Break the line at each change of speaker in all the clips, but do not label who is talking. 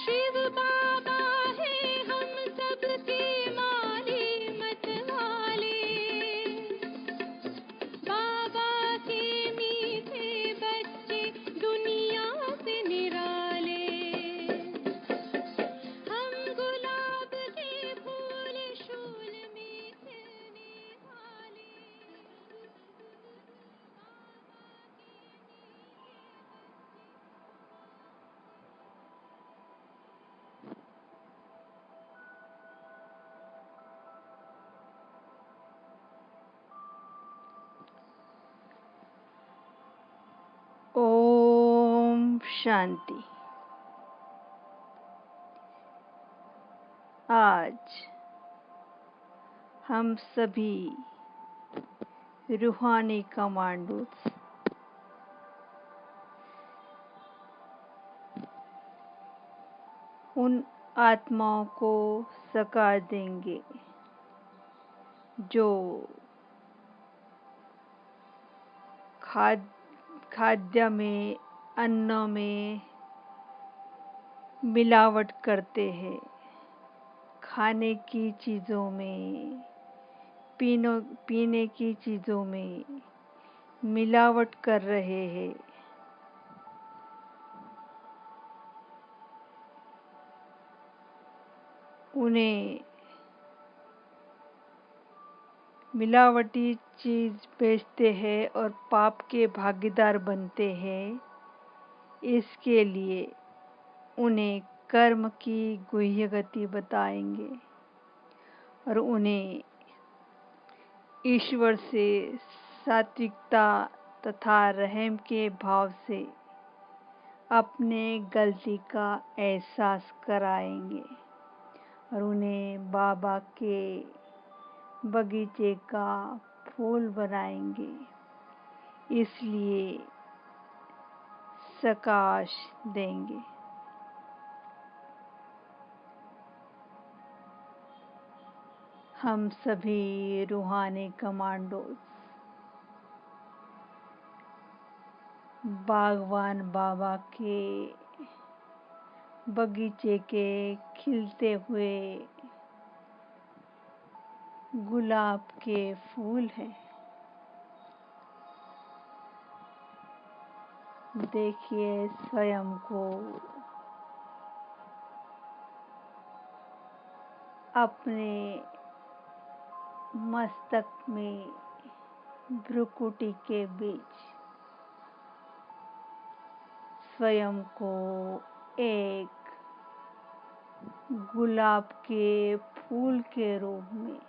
शिव बाबा है हम सबके माली मतवाले, बाबा के मीठे बच्चे दुनिया से निराले, हम गुलाब के फूल शूल में खिलने वाले। ओम शांति। आज हम सभी रूहानी कमांडोज उन आत्माओं को सकार देंगे जो खाद्य में, अन्न में मिलावट करते हैं, खाने की चीज़ों में, पीने की चीज़ों में मिलावट कर रहे हैं। उन्हें मिलावटी चीज़ बेचते हैं और पाप के भागीदार बनते हैं। इसके लिए उन्हें कर्म की गुह्य गति बताएंगे और उन्हें ईश्वर से सात्विकता तथा रहम के भाव से अपने गलती का एहसास कराएंगे और उन्हें बाबा के बगीचे का फूल बनाएंगे। इसलिए प्रकाश देंगे। हम सभी रूहानी कमांडोज बागवान बाबा के बगीचे के खिलते हुए गुलाब के फूल हैं। देखिए स्वयं को अपने मस्तक में भ्रुकुटी के बीच स्वयं को एक गुलाब के फूल के रूप में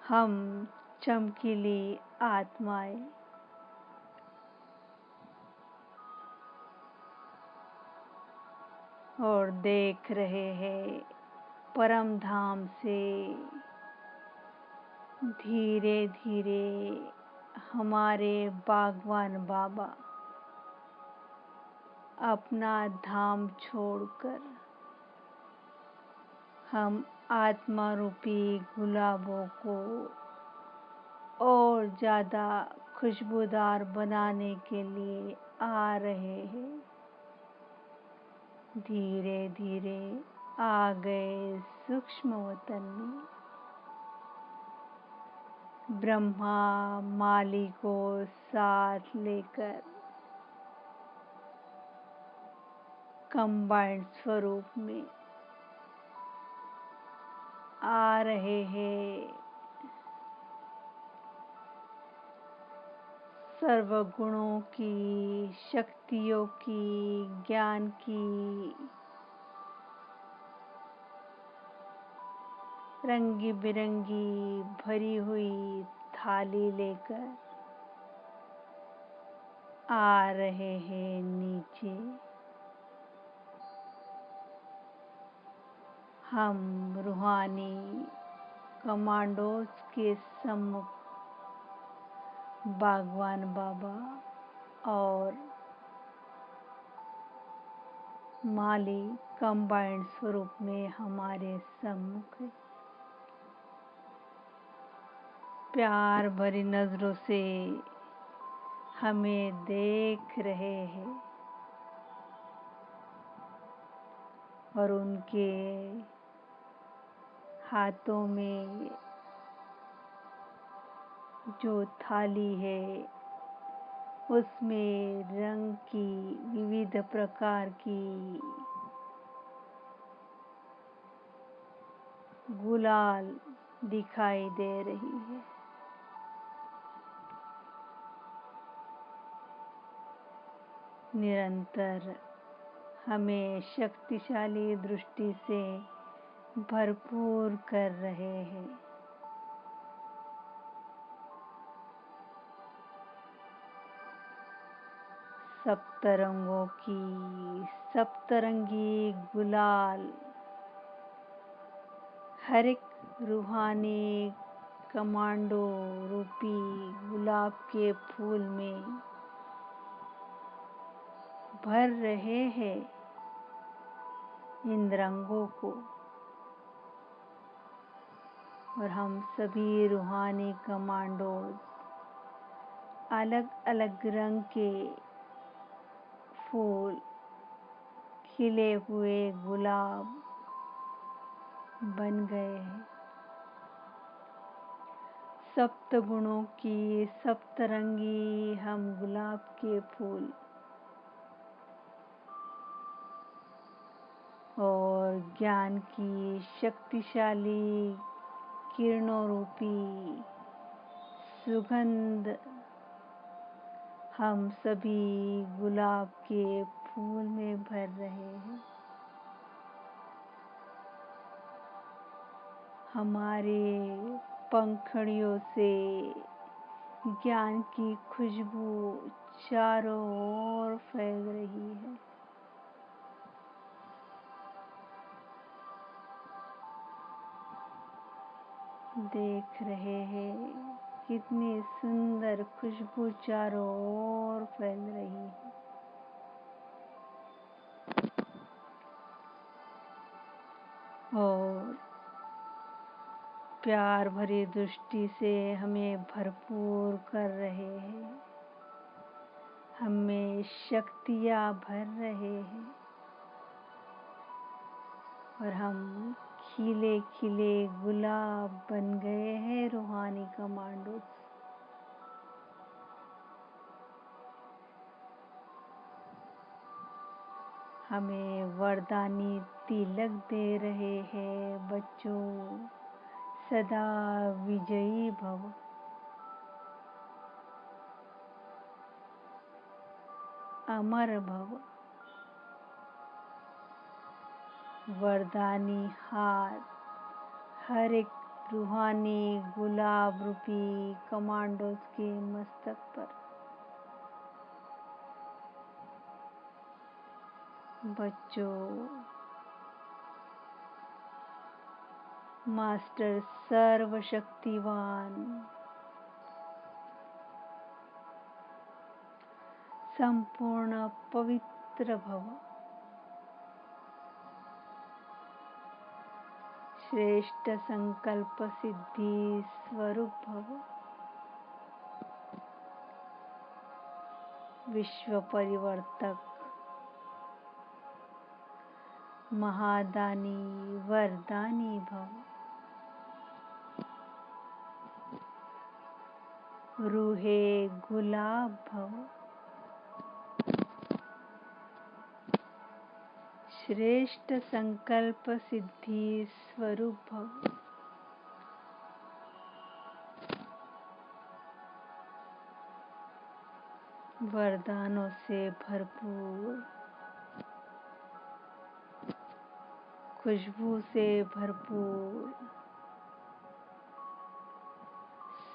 हम चमकीली आत्माएं और देख रहे हैं परम धाम से धीरे धीरे हमारे बागवान बाबा अपना धाम छोड़कर हम आत्मा रूपी गुलाबों को और ज़्यादा खुशबूदार बनाने के लिए आ रहे हैं। धीरे धीरे आ गए सूक्ष्म वतन में। ब्रह्मा माली को साथ लेकर कंबाइंड स्वरूप में आ रहे हैं। सर्वगुणों की, शक्तियों की, ज्ञान की रंगी बिरंगी भरी हुई थाली लेकर आ रहे हैं नीचे। हम रूहानी कमांडोज के सम्मुख बागवान बाबा और माली कंबाइंड स्वरूप में हमारे सम्मुख है। प्यार भरी नजरों से हमें देख रहे हैं। और उनके हाथों में जो थाली है उसमें रंग की विविध प्रकार की गुलाल दिखाई दे रही है। निरंतर हमें शक्तिशाली दृष्टि से भरपूर कर रहे हैं। सप्तरंगों की सप्तरंगी गुलाल हर एक रूहानी कमांडो रूपी गुलाब के फूल में भर रहे हैं इन रंगों को, और हम सभी रूहानी कमांडोज अलग अलग रंग के फूल, खिले हुए गुलाब बन गए हैं। सप्त गुणों की सप्तरंगी हम गुलाब के फूल और ज्ञान की शक्तिशाली किरणों रूपी सुगंध हम सभी गुलाब के फूल में भर रहे हैं। हमारे पंखुड़ियों से ज्ञान की खुशबू चारों ओर फैल रही है। देख रहे हैं कितनी सुंदर खुशबू चारों ओर फैल रही है। और प्यार भरी दृष्टि से हमें भरपूर कर रहे हैं, हमें शक्तियाँ भर रहे हैं, और हम खिले खिले गुलाब बन गए हैं रूहानी कमांडोज। हमें वरदानी तिलक दे रहे हैं बच्चों, सदा विजयी भव। अमर भव। वरदानी हार हर एक रूहानी गुलाब रूपी कमांडोज के मस्तक पर। बच्चों, मास्टर सर्वशक्तिवान संपूर्ण पवित्र भव। श्रेष्ठ संकल्प सिद्धि स्वरूप भव। विश्व परिवर्तक महादानी वरदानी भव। रूहे गुलाब भव। श्रेष्ठ संकल्प सिद्धि स्वरूप भव। वरदानों से भरपूर, खुशबू से भरपूर,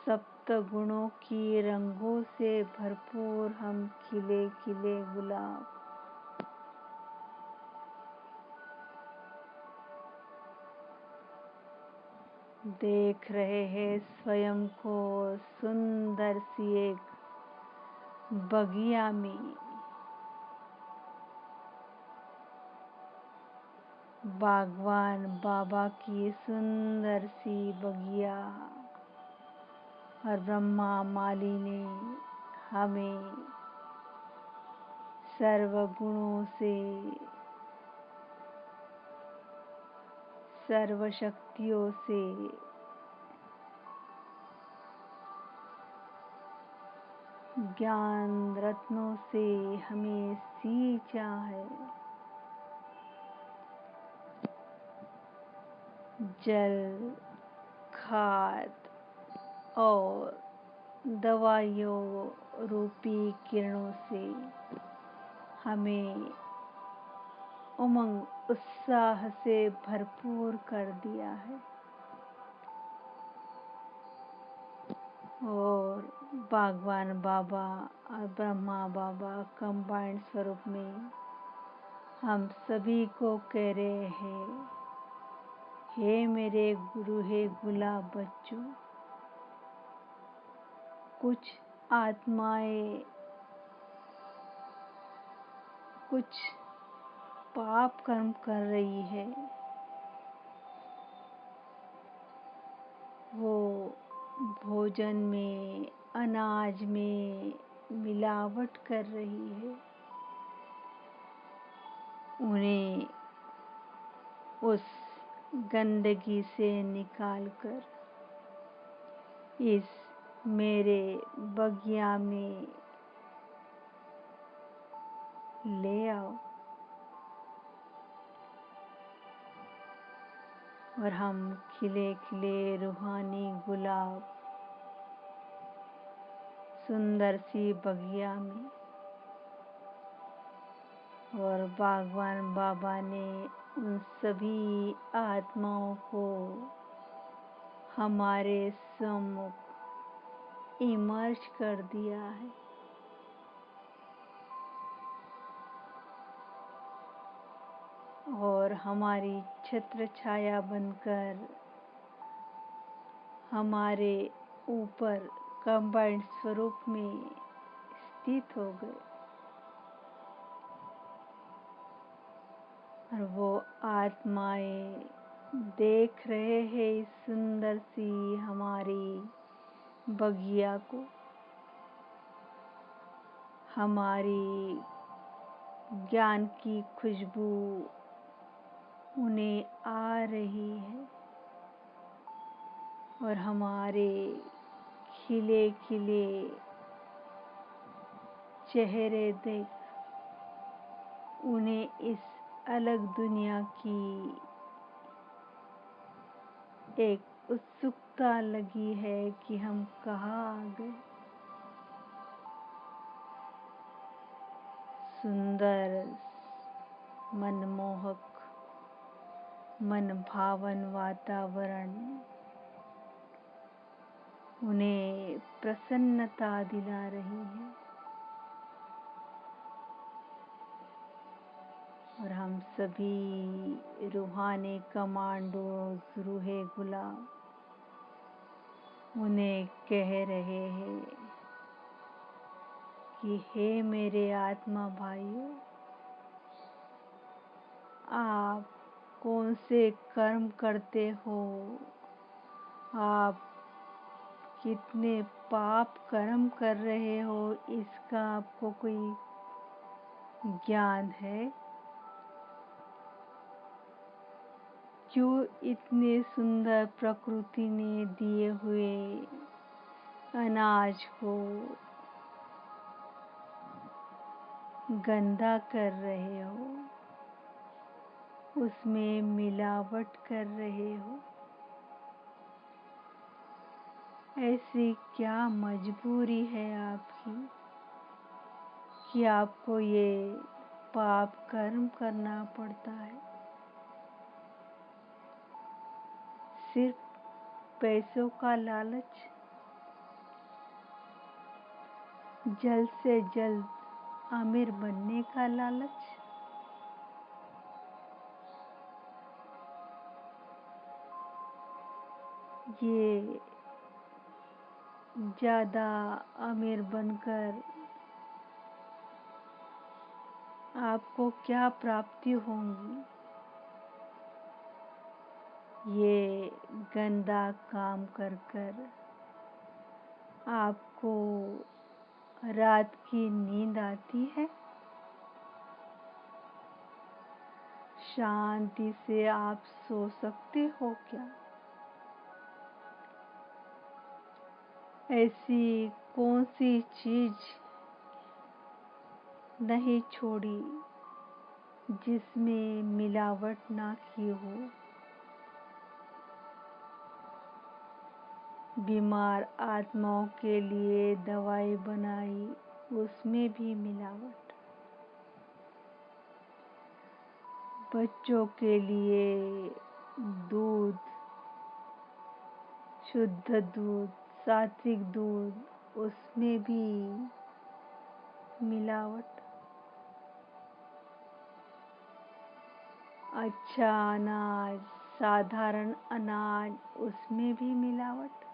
सप्त गुणों की रंगों से भरपूर हम खिले खिले गुलाब देख रहे हैं। स्वयं को सुंदर सी एक बगिया में, बागवान बाबा की सुंदर सी बगिया, और ब्रह्मा माली ने हमें सर्व गुणों से सर्व शक्तियों से ज्ञान रत्नों से हमें सींचा है। जल, खाद और दवाइयों रूपी किरणों से हमें उमंग उत्साह से भरपूर कर दिया है। और भगवान बाबा और ब्रह्मा बाबा कंबाइंड स्वरूप में हम सभी को कह रहे हैं, हे मेरे गुरु, हे गुलाब बच्चों, कुछ आत्माएं कुछ पाप कर्म कर रही है, वो भोजन में, अनाज में मिलावट कर रही है। उन्हें उस गंदगी से निकालकर इस मेरे बगिया में ले आओ और हम खिले खिले रूहानी गुलाब सुंदर सी बगिया में, और भगवान बाबा ने उन सभी आत्माओं को हमारे सम्मुख इमर्ज कर दिया है। और हमारी छत्र छाया बनकर हमारे ऊपर कंबाइंड स्वरूप में स्थित हो गए। और वो आत्माएं देख रहे हैं इस सुंदर सी हमारी बगिया को, हमारी ज्ञान की खुशबू उन्हें आ रही है और हमारे खिले खिले चेहरे देख उन्हें इस अलग दुनिया की एक उत्सुकता लगी है कि हम कहाँ आ गए। सुंदर, मनमोहक, मन भावन वातावरण उन्हें प्रसन्नता दिला रही है। और हम सभी रूहानी कमांडोज रूहे गुलाब उन्हें कह रहे हैं कि हे मेरे आत्मा भाइयों, आप कौन से कर्म करते हो, आप कितने पाप कर्म कर रहे हो, इसका आपको कोई ज्ञान है? क्यों इतने सुंदर प्रकृति ने दिए हुए अनाज को गंदा कर रहे हो, उसमें मिलावट कर रहे हो? ऐसी क्या मजबूरी है आपकी कि आपको ये पाप कर्म करना पड़ता है? सिर्फ पैसों का लालच, जल्द से जल्द अमीर बनने का लालच, ये ज्यादा अमीर बनकर आपको क्या प्राप्ति होंगी? ये गंदा काम कर कर आपको रात की नींद आती है? शांति से आप सो सकते हो क्या? ऐसी कौन सी चीज नहीं छोड़ी जिसमें मिलावट ना की हो? बीमार आत्माओं के लिए दवाई बनाई, उसमें भी मिलावट। बच्चों के लिए दूध, शुद्ध दूध, सात्विक दूध, उसमें भी मिलावट। अच्छा अनाज, साधारण अनाज, उसमें भी मिलावट।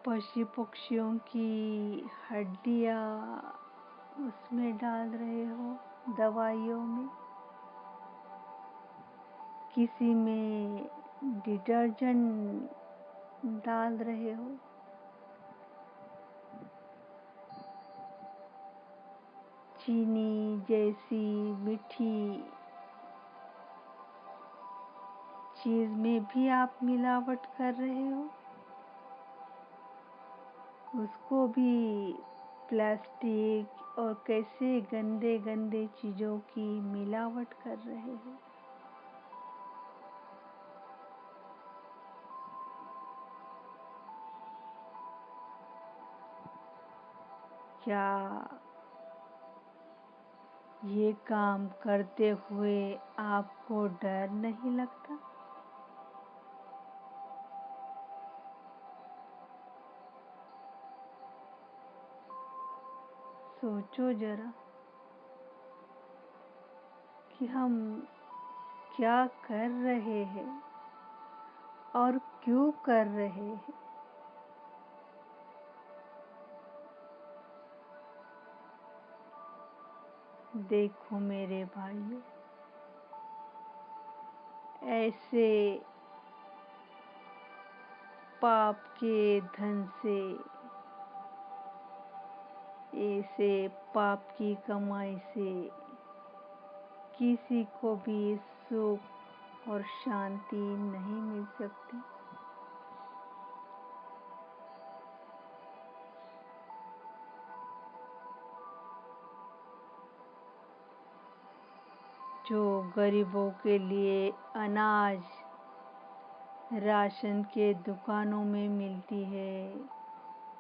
पशु पक्षियों की हड्डियां उसमें डाल रहे हो दवाइयों में। किसी में डिटर्जेंट डाल रहे हो। चीनी जैसी मीठी चीज में भी आप मिलावट कर रहे हो। उसको भी प्लास्टिक और कैसे गंदे गंदे चीजों की मिलावट कर रहे हो। क्या ये काम करते हुए आपको डर नहीं लगता? सोचो जरा कि हम क्या कर रहे हैं और क्यों कर रहे हैं। देखो मेरे भाइयों, ऐसे पाप के धन से, ऐसे पाप की कमाई से किसी को भी सुख और शांति नहीं मिल सकती। जो गरीबों के लिए अनाज राशन के दुकानों में मिलती है,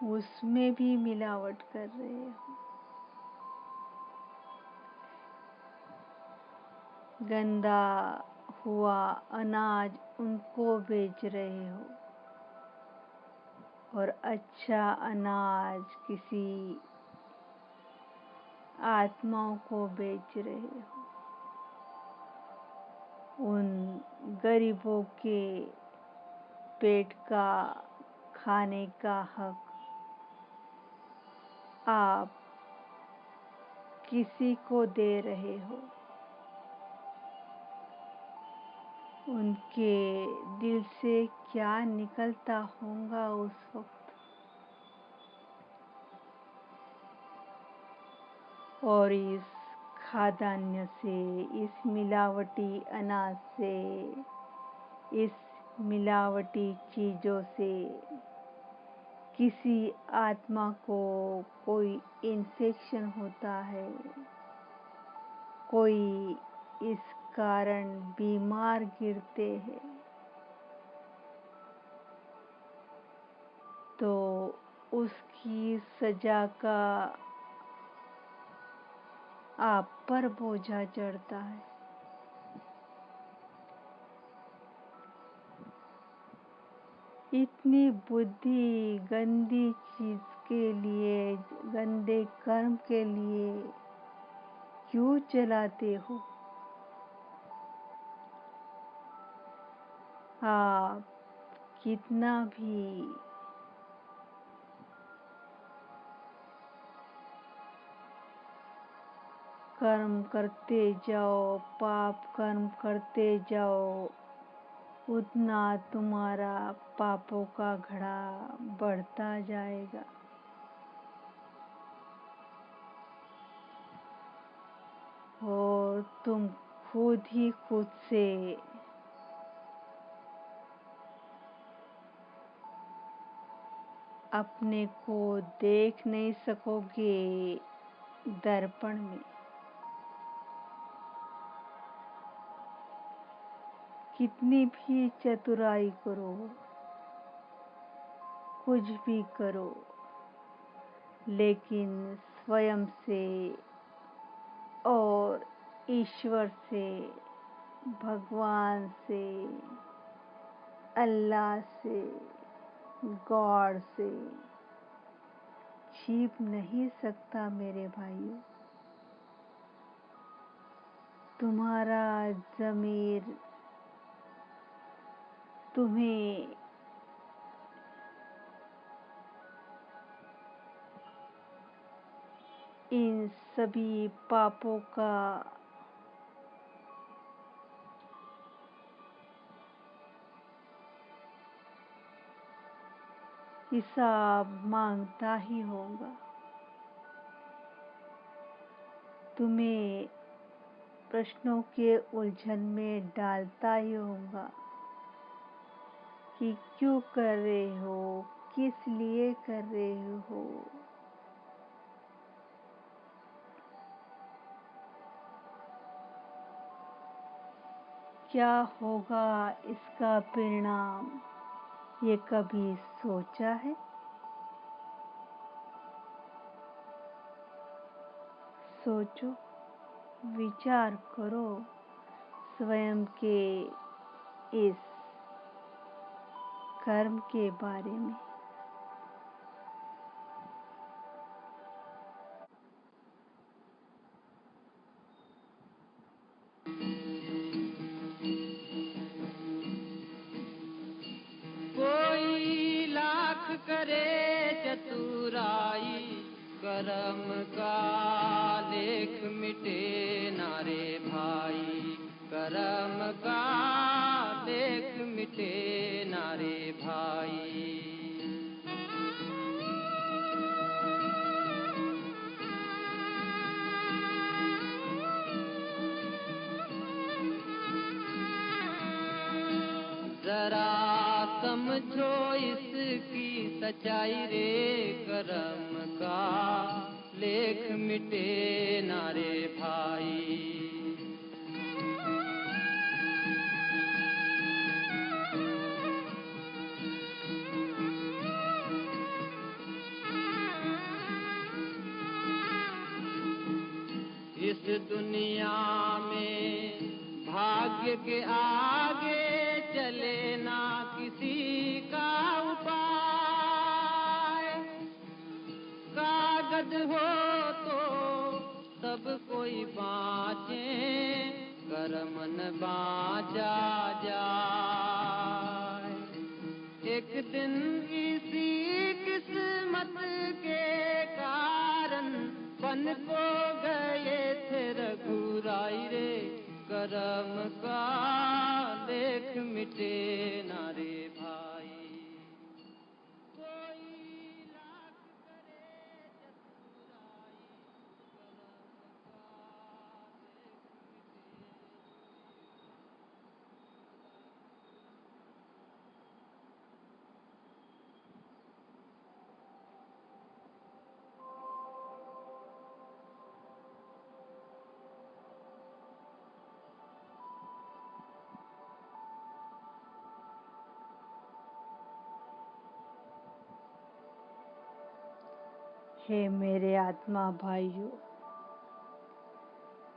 उसमें भी मिलावट कर रहे हो। गंदा हुआ अनाज उनको बेच रहे हो और अच्छा अनाज किसी आत्माओं को बेच रहे हो। उन गरीबों के पेट का खाने का हक आप किसी को दे रहे हो। उनके दिल से क्या निकलता होगा उस वक्त। और इस खाद्यान्न से, इस मिलावटी अनाज से, इस मिलावटी चीजों से किसी आत्मा को कोई इन्फेक्शन होता है, कोई इस कारण बीमार गिरते हैं, तो उसकी सजा का आप पर बोझा चढ़ता है। इतनी बुद्धि गंदी चीज के लिए, गंदे कर्म के लिए क्यों चलाते हो? आप कितना भी कर्म करते जाओ, पाप कर्म करते जाओ, उतना तुम्हारा पापों का घड़ा बढ़ता जाएगा। और तुम खुद ही खुद से अपने को देख नहीं सकोगे दर्पण में। कितनी भी चतुराई करो, कुछ भी करो, लेकिन स्वयं से और ईश्वर से, भगवान से, अल्लाह से, गॉड से छिप नहीं सकता मेरे भाइयों। तुम्हारा ज़मीर तुम्हें इन सभी पापों का हिसाब मांगता ही होगा। तुम्हें प्रश्नों के उलझन में डालता ही होगा कि क्यों कर रहे हो, किस लिए कर रहे हो। क्या होगा इसका परिणाम, ये कभी सोचा है? सोचो, विचार करो स्वयं के इस कर्म के बारे में।
कोई लाख करे चतुराई, करम का लेख मिटे नारे भाई, करम का लेख मिटे नारे भाई। जरा समझो इसकी सच्चाई रे, करम का लेख मिटे नारे भाई। इस दुनिया में भाग्य के आगे चले ना किसी का उपाय। कागज हो तो सब कोई बाँचे, कर्म न बाँचा जाए। एक दिन इसी किस्मत के कारण बन को गए थे रघुराई रे, करम का लेख मिटे नारे भाई। कोई लाख करे चतुराई, करम का लेख मिटे।
हे मेरे आत्मा भाइयों,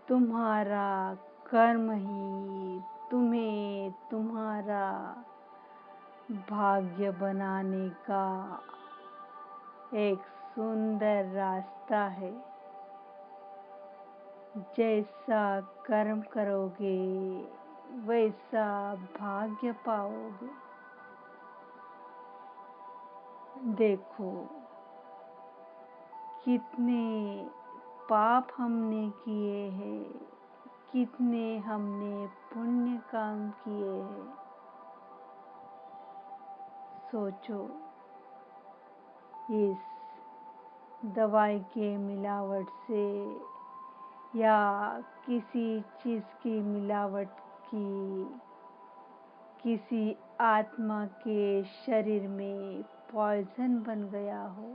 तुम्हारा कर्म ही तुम्हें तुम्हारा भाग्य बनाने का एक सुंदर रास्ता है। जैसा कर्म करोगे वैसा भाग्य पाओगे। देखो कितने पाप हमने किए हैं, कितने हमने पुण्य काम किए हैं। सोचो, इस दवाई के मिलावट से, या किसी चीज की मिलावट की किसी आत्मा के शरीर में पॉइजन बन गया हो,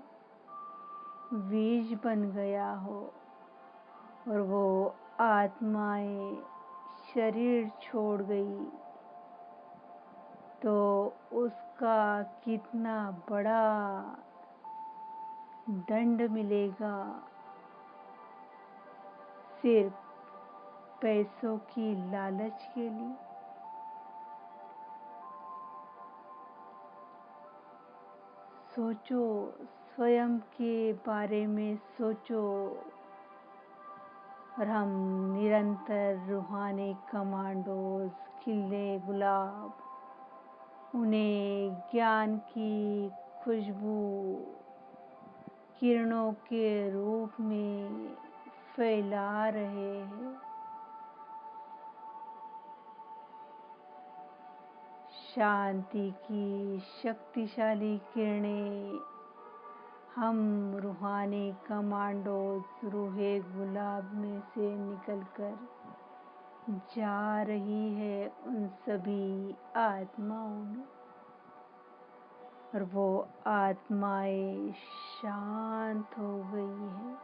विष बन गया हो, और वो आत्माएं शरीर छोड़ गई, तो उसका कितना बड़ा दंड मिलेगा, सिर्फ पैसों की लालच के लिए। सोचो, स्वयं के बारे में सोचो। और हम निरंतर रूहानी कमांडोज, खिले गुलाब, उन्हें ज्ञान की खुशबू किरणों के रूप में फैला रहे हैं। शांति की शक्तिशाली किरणें हम रूहानी कमांडोज रूहे गुलाब में से निकलकर जा रही है उन सभी आत्माओं में, और वो आत्माएं शांत हो गई हैं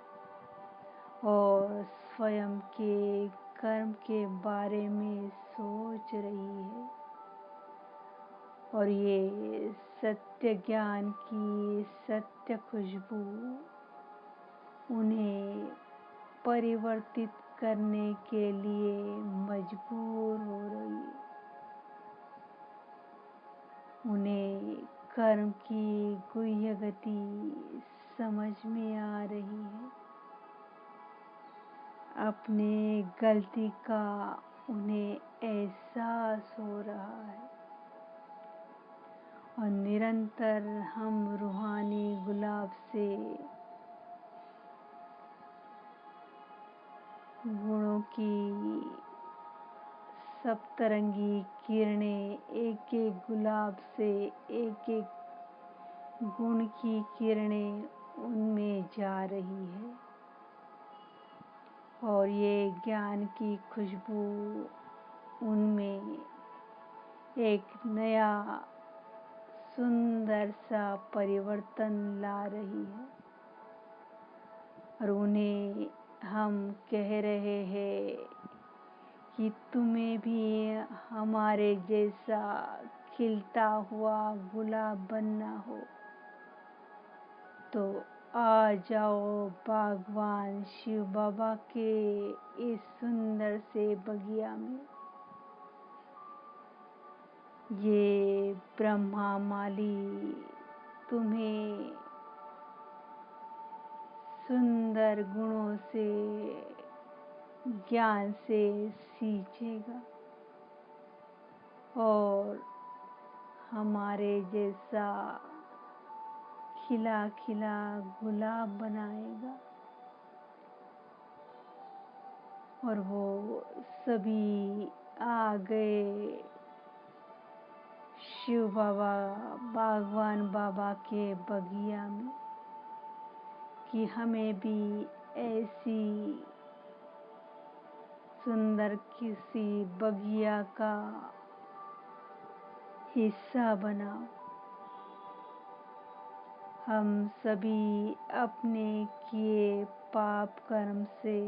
और स्वयं के कर्म के बारे में सोच रही है। और ये सत्य ज्ञान की सत्य खुशबू उन्हें परिवर्तित करने के लिए मजबूर हो रही है। उन्हें कर्म की गुह्य गति समझ में आ रही है। अपने गलती का उन्हें एहसास हो रहा है। और निरंतर हम रूहानी गुलाब से गुणों की सप्तरंगी किरणें एक एक गुलाब से एक एक गुण की किरणें उनमें जा रही है। और ये ज्ञान की खुशबू उनमें एक नया सुंदर सा परिवर्तन ला रही है। और उन्हें हम कह रहे हैं कि तुम्हें भी हमारे जैसा खिलता हुआ गुलाब बनना हो तो आ जाओ भगवान शिव बाबा के इस सुंदर से बगिया में। ये ब्रह्मा माली तुम्हें सुंदर गुणों से, ज्ञान से सींचेगा और हमारे जैसा खिला खिला गुलाब बनाएगा। और वो सभी आ गए शिव बाबा, भगवान बाबा के बगिया में कि हमें भी ऐसी सुंदर किसी बगिया का हिस्सा बनाओ। हम सभी अपने किए पाप कर्म से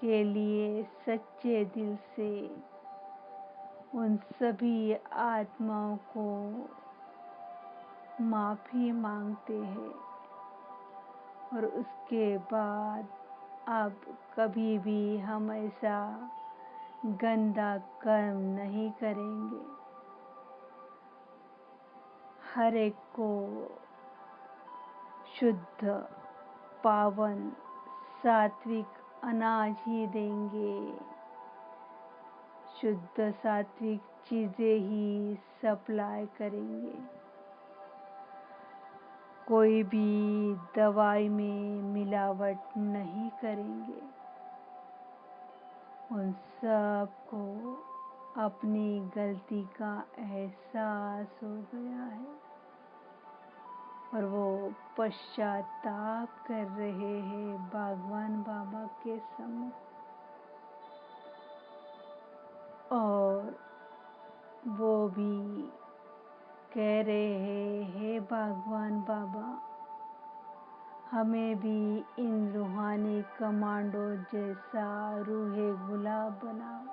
के लिए सच्चे दिल से उन सभी आत्माओं को माफी मांगते हैं। और उसके बाद अब कभी भी हम ऐसा गंदा कर्म नहीं करेंगे। हर एक को शुद्ध, पावन, सात्विक अनाज ही देंगे। शुद्ध सात्विक चीजें ही सप्लाई करेंगे। कोई भी दवाई में मिलावट नहीं करेंगे। उन सबको अपनी गलती का एहसास हो गया है और वो पश्चाताप कर रहे हैं भगवान बाबा के सम्मुख, और वो भी कह रहे हैं, हे भगवान बाबा, हमें भी इन रूहानी कमांडो जैसा रूहे गुलाब बनाओ,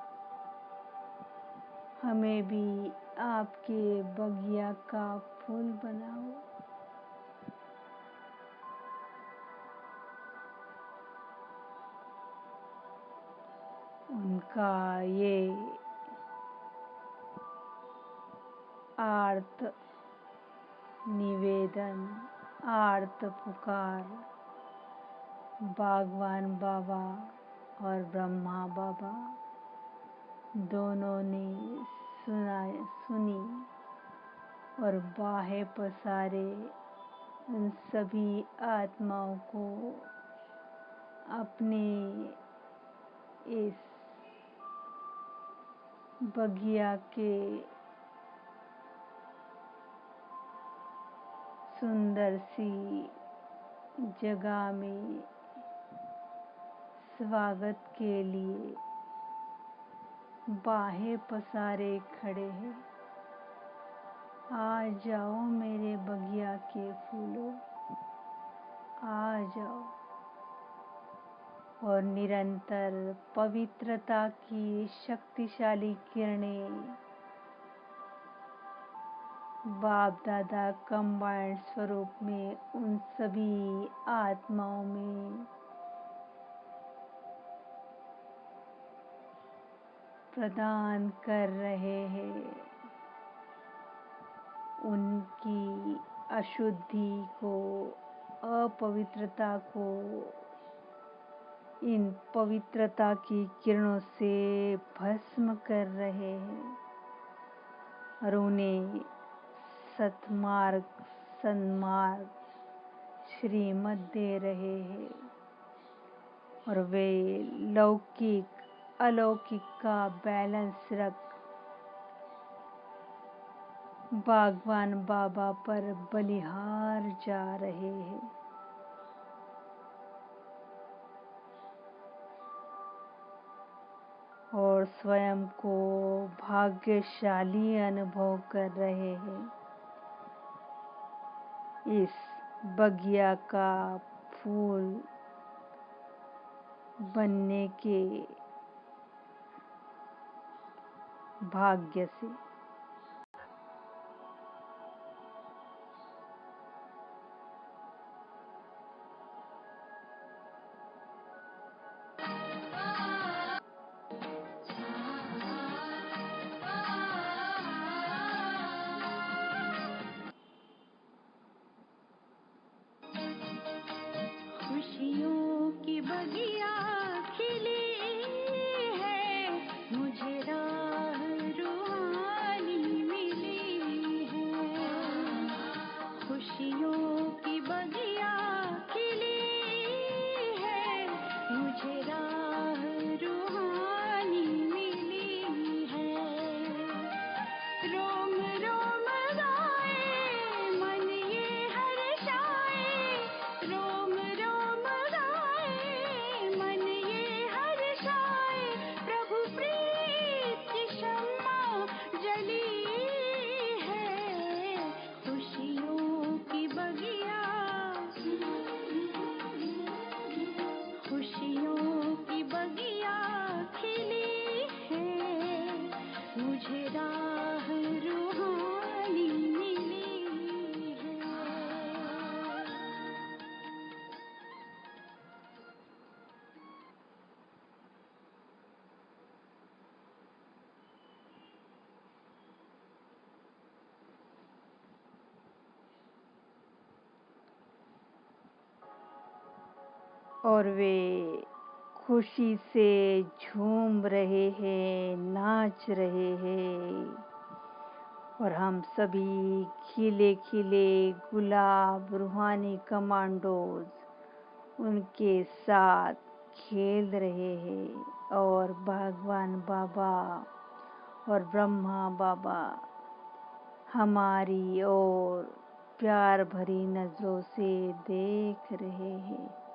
हमें भी आपके बगिया का फूल बनाओ। उनका ये आर्त निवेदन, आर्त पुकार भगवान बाबा और ब्रह्मा बाबा दोनों ने सुनी और बाहें पसारे उन सभी आत्माओं को अपने इस बगिया के सुंदर सी जगह में स्वागत के लिए बाहें पसारे खड़े हैं। आ जाओ मेरे बगिया के फूलों, आ जाओ। और निरंतर पवित्रता की शक्तिशाली किरणें बाप दादा कंबाइंड स्वरूप में उन सभी आत्माओं में प्रदान कर रहे हैं। उनकी अशुद्धि को, अपवित्रता को इन पवित्रता की किरणों से भस्म कर रहे हैं और उन्हें सतमार्ग, सन्मार्ग, श्रीमत दे रहे हैं और वे लौकिक अलौकिक का बैलेंस रख भगवान बाबा पर बलिहार जा रहे हैं। और स्वयं को भाग्यशाली अनुभव कर रहे हैं। इस बगिया का फूल बनने के भाग्य से।
खुशियों की बगिया खिली है, मुझे राह रूहानी मिली है। खुशियों की बगिया खिली है, मुझे राह रूहानी मिली है। रोम रोम गाए मन ये हर्षाए, रोम रोम गाए मन ये हर्षाए। प्रभु प्रीत की शम्मा जली है, खुशियों की बगिया, खुशियों की बगिया खिली है, मुझे राह रूहानी मिली है।
और वे खुशी से झूम रहे हैं, नाच रहे हैं और हम सभी खिले खिले गुलाब रूहानी कमांडोज उनके साथ खेल रहे हैं और भगवान बाबा और ब्रह्मा बाबा हमारी ओर प्यार भरी नजरों से देख रहे हैं।